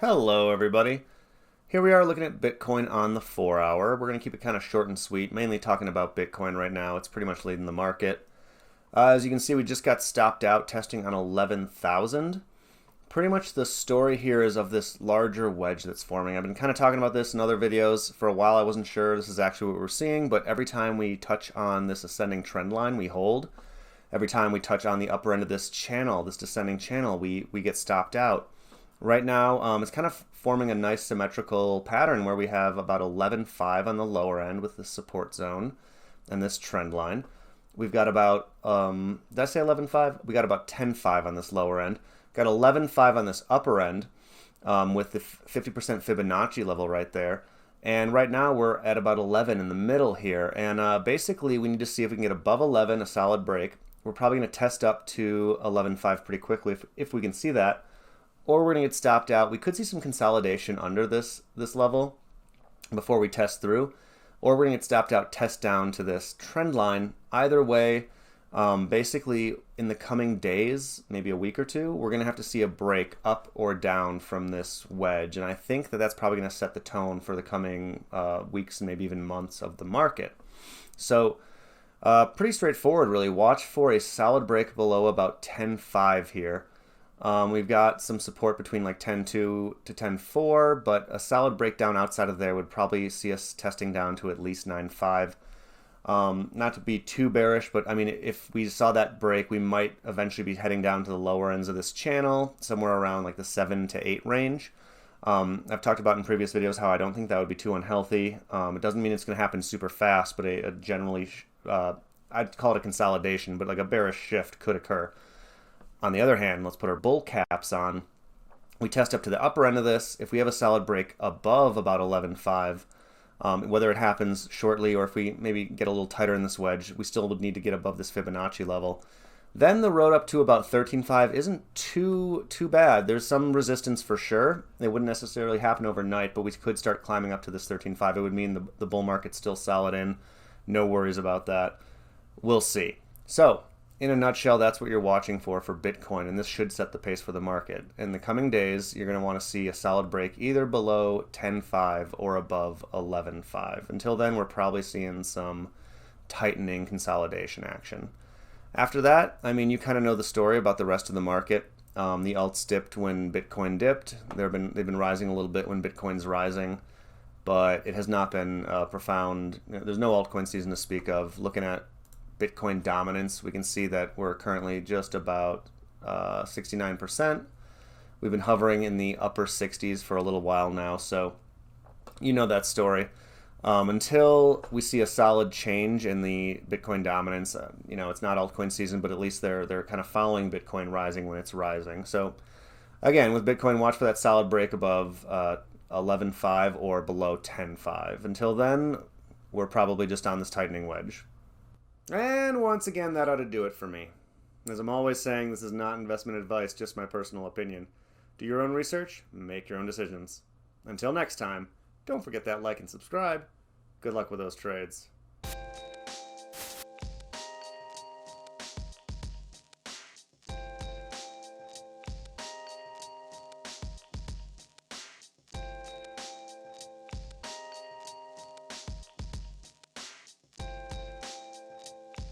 Hello everybody. Here we are looking at Bitcoin on the 4 hour. We're going to keep it kind of short and sweet, mainly talking about Bitcoin right now. It's pretty much leading the market. As you can see, we just got stopped out testing on 11,000. Pretty much the story here is of this larger wedge that's forming. I've been kind of talking about this in other videos. For a while I wasn't sure this is actually what we're seeing, but every time we touch on this ascending trend line, we hold. Every time we touch on the upper end of this channel, this descending channel, we get stopped out. Right now, it's kind of forming a nice symmetrical pattern where we have about 11.5 on the lower end with the support zone and this trend line. We've got about, did I say 11.5? We got about 10.5 on this lower end. Got 11.5 on this upper end with the 50% Fibonacci level right there. And right now we're at about 11 in the middle here. And basically we need to see if we can get above 11, a solid break. We're probably going to test up to 11.5 pretty quickly if we can see that. Or we're going to get stopped out. We could see some consolidation under this level before we test through. Or we're going to get stopped out, test down to this trend line. Either way, basically in the coming days, maybe a week or two, we're going to have to see a break up or down from this wedge. And I think that that's probably going to set the tone for the coming weeks and maybe even months of the market. So pretty straightforward, really. Watch for a solid break below about 10.5 here. We've got some support between like 10.2 to 10.4, but a solid breakdown outside of there would probably see us testing down to at least 9.5. Not to be too bearish, but I mean, if we saw that break, we might eventually be heading down to the lower ends of this channel, somewhere around like the 7 to 8 range. I've talked about in previous videos how I don't think that would be too unhealthy. It doesn't mean it's going to happen super fast, but a generally, I'd call it a consolidation, but like a bearish shift could occur. On the other hand, let's put our bull caps on. We test up to the upper end of this. If we have a solid break above about 11.5, whether it happens shortly or if we maybe get a little tighter in this wedge, we still would need to get above this Fibonacci level. Then the road up to about 13.5 isn't too bad. There's some resistance for sure. It wouldn't necessarily happen overnight, but we could start climbing up to this 13.5. It would mean the bull market's still solid in. No worries about that. We'll see. So, in a nutshell, that's what you're watching for Bitcoin, and this should set the pace for the market. In the coming days, you're going to want to see a solid break either below 10.5 or above 11.5. Until then, we're probably seeing some tightening consolidation action. After that, I mean, you kind of know the story about the rest of the market. The alts dipped when Bitcoin dipped. They've been rising a little bit when Bitcoin's rising, but it has not been profound. There's no altcoin season to speak of. Looking at Bitcoin dominance, we can see that we're currently just about 69%. We've been hovering in the upper 60s for a little while now, so you know that story. Until we see a solid change in the Bitcoin dominance, it's not altcoin season, but at least they're kind of following Bitcoin rising when it's rising. So again, with Bitcoin, watch for that solid break above 11.5 or below 10.5. Until then, we're probably just on this tightening wedge. And once again, that ought to do it for me. As I'm always saying, this is not investment advice, just my personal opinion. Do your own research, make your own decisions. Until next time, don't forget that like and subscribe. Good luck with those trades.